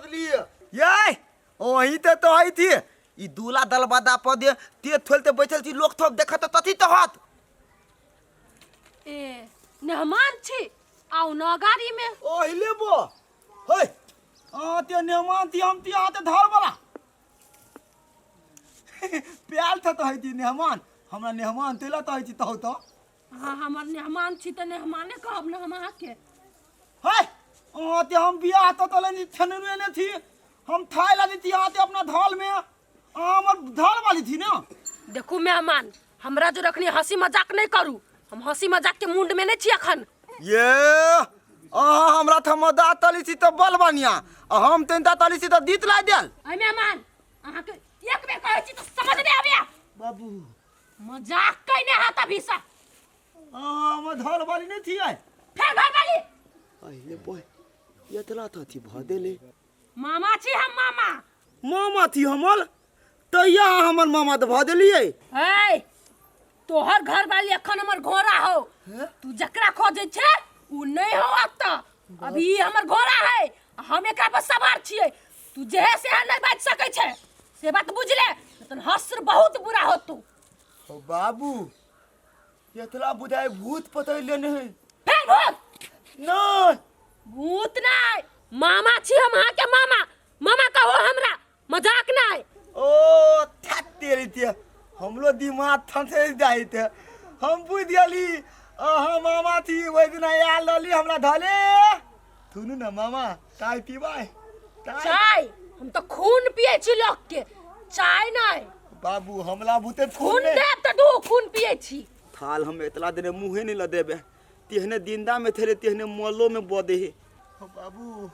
दिली ये ओही तो आई थी ई दूला दल बादा पदे ते थोलते बैठल छी लोग थोप देखत तथी तो हाथ ए मेहमान छी आउ न गाड़ी में ओहिले बो होय ते मेहमान ती हम ती आते धर वाला प्याल था तो है ती मेहमान हमरा मेहमान तेला तो है छी तो हां हमर मेहमान छी त मेहमाने कहब न हम आके होय ते हम बियाह तो लेनी थनने ने थी हम थाई ला दी आते अपना धाल में हमर धाल वाली थी ना देखू मेहमान हमरा जो रखनी हंसी मजाक नहीं करू हम हंसी मजाक के मुंड में नहीं छी अखन ये हमरा थमदा तली छी तो बल बनिया हम तेनता तली छी तो दीत ला देल ए मेहमान अहाँ के एक बेर कहै छी तो समझ नहीं आबिया बाबू मजाक कइने हाथ अभी सा हम धाल वाली नहीं थी आई फेर घर वाली अरे बोय ये तला तो थी भदेले मामा छी हम मामा मामा थी हमल तैया हमर मामा तो भदेलिए ए तोहर घर वाली अखन हमर घोड़ा हो तू जकरा खोजे छे उ नहीं हो आता अभी हमर घोड़ा है हम एकरा पर सवार छिए तू जेहे से नहीं बाज सकै छे से बात बुझ ले तन हस्र बहुत बुरा हो तू ओ बाबू ये तला बुझाए भूत पतैले नहीं फेर भूत नहीं भूत नहीं मामा छी हम अहाँ के मामा मामा कहो हमरा मजाक नहीं ओ थक तेरी ते हमलो दिमाग थनसे जाई थे हम बुझ गेली हम मामा थी ओइ दिन आयल लली हमरा धले थुनु न मामा चाय पीबाय चाय हम तो खून पिए छी लोग के चाय नहीं बाबू हमला बुते खून दे त दू खून पिए छी थाल हम इतला दिन मुंहे नहीं ल देबे तेहने दिंदा में थेरे तेहने मोलो में बदे हे बाबू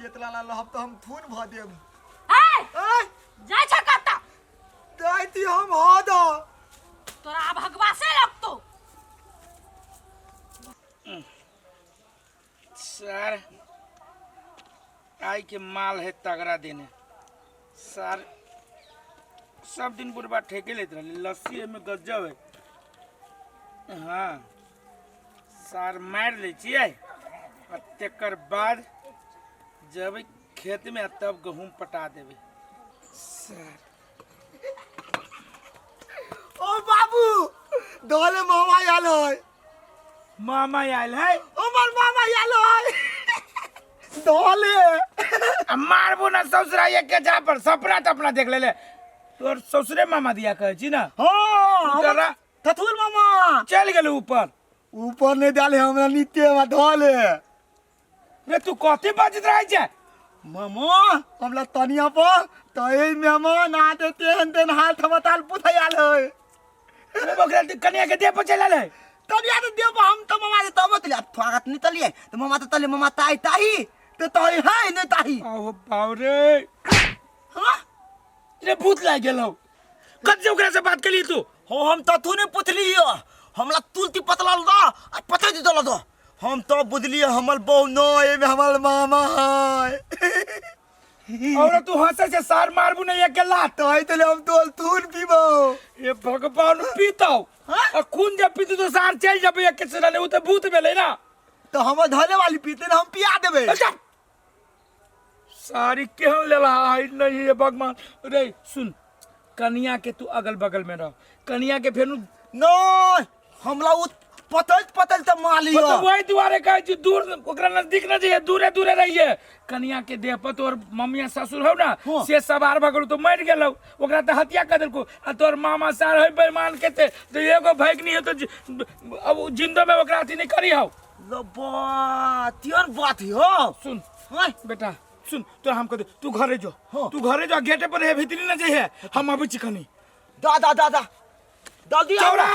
इतला ला लहब तो हम थून भ देब ए जाय छ कत्ता दाइती हम हादा तोरा भगवा से लगतो सर आई के माल है तगड़ा देने सर सब दिन बुढ़बा ठेके लेते रहे लस्सी में गजब है हाँ सर मार ले छिए और तेकर बाद जब खेत में तब गहूम पटा देवे सर ओ बाबू दोले मामा आयल है मामा आयल है हमर मामा आयल है दोले मारबो ना ससुरा एक के जा पर सपना तपना देख ले तोर ससुरे मामा दिया कहे छी ना हां तोरा थथुल मामा चल गेल ऊपर ऊपर ने डाले हमरा नीचे में धोले रे तू कथि बाजत रहे छे मामा हमला तनिया पर तई मेहमान आते तेन हाथ मताल पुथायल है रे बकरा कन्या के दे पर चला ले तनिया तो देब हम तो मामा से तब तलिया स्वागत नहीं तलिए तो मामा तो तले मामा ताई ताही तो तई है नहीं ताही आओ बाव रे हां रे भूत लाग गेलो कत ओकरा से बात कली तू हो हम तो तूने पुछली हमला तुलती पतला द आ पते दी दल दो हम तो बुझली हमर बहु न एमे हमर मामा है और तू हंसे से सार मारबू नहीं अकेला तो आई तले हम तो तून पीबो ये भगवान पीताओ और खून जब पीतू तो सार चल जाबे एक से नहीं तो भूत भेले ना तो हम धले वाली पीते हम पिया देबे सारी केहन लेला है नहीं ये भगवान रे सुन कन्या के तू अगल बगल में रह कन्या के फेर नो हमला पतल तो मालियो तो वही दुआरे कहे छी दूर ओकरा नजदीक न जाइए दूरे दूरे रहिए कन्या के देह पर तोर मम्मिया ससुर हो ना से सवार भगल तो मर गेलो ओकरा त हत्या कर देलको आ तोर मामा सार है बेईमान के ते तो एगो भगनी है तो अब जिंदो में ओकरा अथी नहीं करी हो लबा तियन बात हो सुन हां बेटा सुन तो हमको दे तू घरे जो तू घरे जो गेटे पर है भीतरी न जाइए हम अभी चिकनी दादा दादा दादी चौरा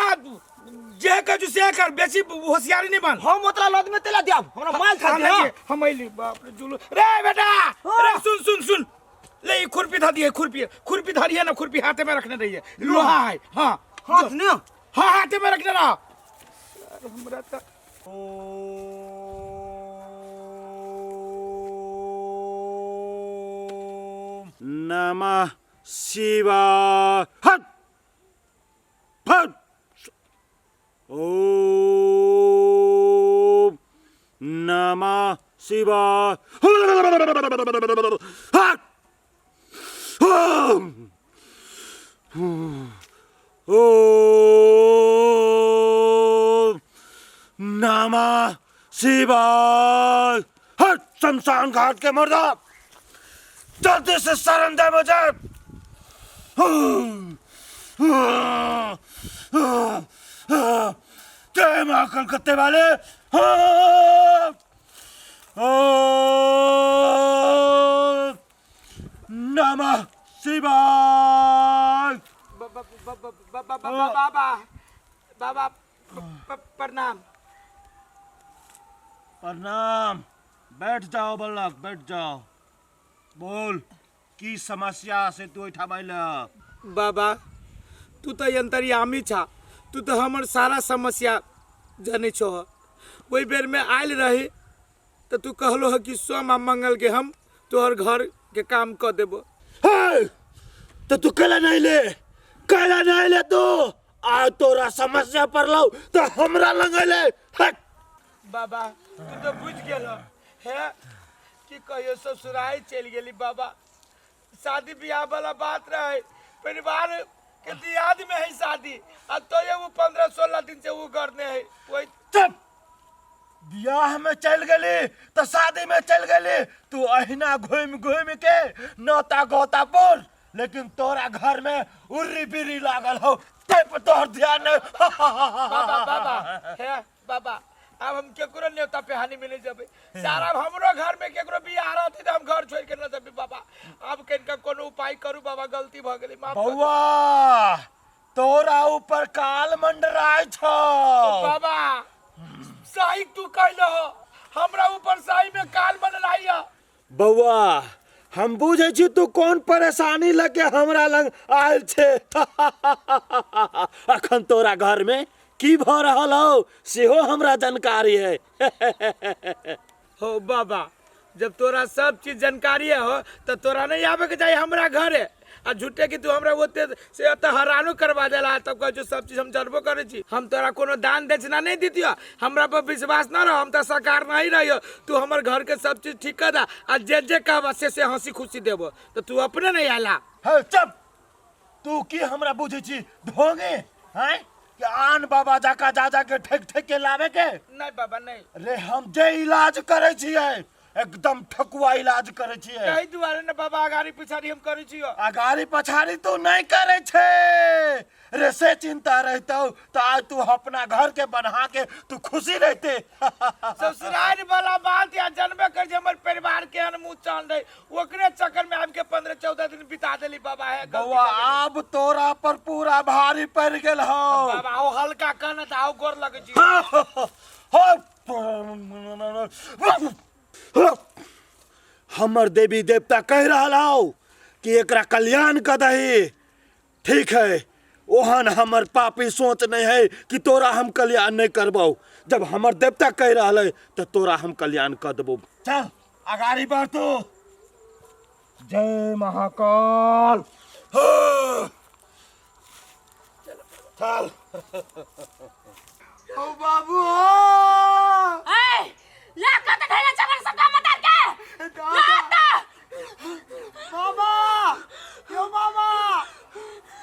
जे कजु से कर बेसी होशियारी नहीं बन हम ओतरा लद में तेला दिया हमरा माल खा दे हम आइली बाप रे जुलू रे बेटा रे सुन सुन सुन ले खुरपी धा दिए खुरपी धरिए ना खुरपी हाथ में रखने रहिए लोहा है हां हाथ ने हां हाथ में रखने रहा हमरा त नमः शिवाय हट हट ओम नमः शिवाय ओम नमः शिवाय। हट शमशान घाट के मुर्दा, जल्दी से शरण दे मुझे। जय मां कलकत्ते वाले। ओम नमः शिवाय। बाबा प्रणाम। प्रणाम। बैठ जाओ बल्लक, बैठ जाओ। बोल की समस्या से तू उठा बैला? बाबा तू तो अंतर्यामी छा, तू तो हमर सारा समस्या जाने छो। वही बेर में आयल रही तो तू कहलो है कि सोम आ मंगल के हम तोहर घर के काम कर देबो। तो तू कला नहीं ले, कला नहीं ले तू। आज तोरा समस्या पर लो तो हमरा लंगले। हट बाबा तू तो बुझ गेल है कि कहियो ससुराल चल गेली। बाबा शादी ब्याह वाला बात रहे, परिवार के दियाद में है शादी, अब तो ये वो 15-16 दिन से वो करने है। वही चुप। ब्याह में चल गली तो शादी में चल गली। तू अहिना घूम घूम के नौता गोता बोल, लेकिन तोरा घर में उर्री बिरी लागल हो ते पर तोहर ध्यान नहीं। बाबा बाबा है बाबा, अब हम केकरो न्योता पे हानि मिले जबे। सारा हमरो घर में केकरो बियाह रहते तो हम घर छोड़ के न जबे। बाबा अब कनका कोनो उपाय करू बाबा, गलती भ गेली, माफ कर दे। बउआ तोरा ऊपर काल मंडराय छो। बाबा सही तू कहलो, हमरा ऊपर सही में काल मंडराई है। बउआ हम बुझे छी तू कौन परेशानी लेके हमरा लग आयल छे। अखन तोरा घर में की भ रहल हो सेहो हमरा जानकारी है। हो बाबा जब तोरा सब चीज जानकारी हो तो तोरा नहीं आवे के चाहिए हमरा घरे। आ झूठे की तू हमरा ओते से हैरानो करवा देला, तब कह जो सब चीज हम जानबो करे छी। हम तोरा कोनो दान दक्षिणा नहीं दीतियो, हमरा पर विश्वास ना रहो, हम तो सरकार नहीं रहियो। तू हमर घर के सब चीज ठीक कर दा, आ जे जे कहबा से हंसी खुशी देबो, तो तू अपने नहीं आला। है चुप। तू की हमरा बुझे छी ढोंगे हैं कि आन बाबा जाका जा के ठेक ठेक के लावे के? नहीं बाबा नहीं। रे हम जे इलाज करे छिए एकदम ठकुआ इलाज करे छिए। कई दुआरे न बाबा आगारी पिछाड़ी हम करे छियो। आगारी पछाड़ी तू नहीं करे छे। रे से चिंता रहतो तो आज तू अपना घर के बना के तू खुशी रहते। ससुराल वाला बात या जनबे कर जे हमर परिवार के अनमुँह चाल रहे, ओकरे चक्कर में आब के 15-14 दिन बिता देली। बाबा है बउआ अब तोरा पर पूरा भारी पड़ गेल हो। बाबा ओ हल्का कन त आओ गोर लगे छी। हमर देवी देवता कह रहा हो कि एकरा कल्याण कर दही। ठीक है, ओहन हमर पापी सोच नहीं है कि तोरा हम कल्याण नहीं करबो। जब हमर देवता कह रहा है तो तोरा हम कल्याण कर देबो। चल अगाड़ी बढ़ तू। जय महाकाल। चल। ओ बाबू ए लाका त ढेला चबर सबका मत के लाका। मामा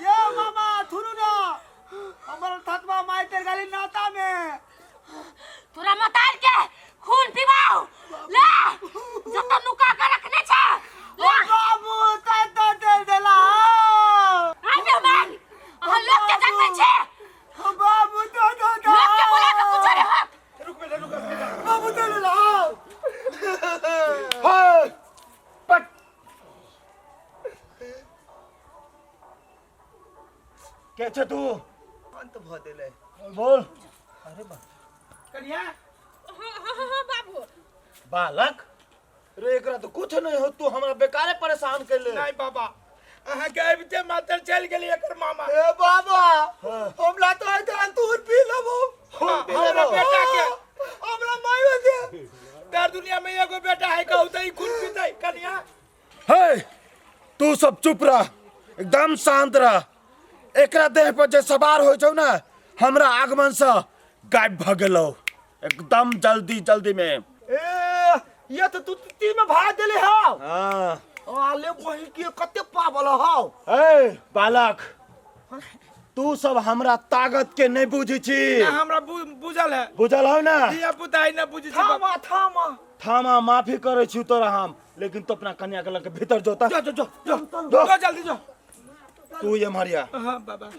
यो मामा थुरु ना हमर थतवा माइटर गाली नाता में तोरा मताल के खून पीवाओ ले जत नुका के रखने छ। ओ बाबू त दे देला आई मेहमान हम लोग के जानते छे। ओ बाबू तो लोग के बोला के कुछ रे हक रुक बेटा बाबू दे देला। हाय पट। के छे तू? अंत भ देले बोल। अरे बा कन्या बाबू बालक रे एकरा तो कुछ नहीं हो, तू हमरा बेकारे परेशान कर ले। नहीं बाबा अहाँ के अबते मातर चल गेली एकर मामा। ए बाबा हमला तो है तो दूर पी लेबो। हमरा बेटा के हमरा मायो दे दर दुनिया में एगो बेटा है कहू त ई खून पीतै। कन्या हे तू सब चुप रह, एकदम शांत रह। एकरा देह पर जे सवार हो छौ ना हमरा आगमन से गायब भ गेलो एकदम जल्दी में। ए ये तो तू तीन में भाग देले हो। हाँ आले बही के कते पावल हौ ए बालक, तू सब हमरा ताकत के नहीं बुझी छी। ना हमरा बुझल है, बुझल हो ना? दिया पुताई ना बुझी छी। थामा थामा थामा माफी करे छी तोरा हम, लेकिन तू अपना कन्या के लग भीतर जोता। जो जो जो जो जो जल्दी जो। तू ये मारिया। हाँ बाबा।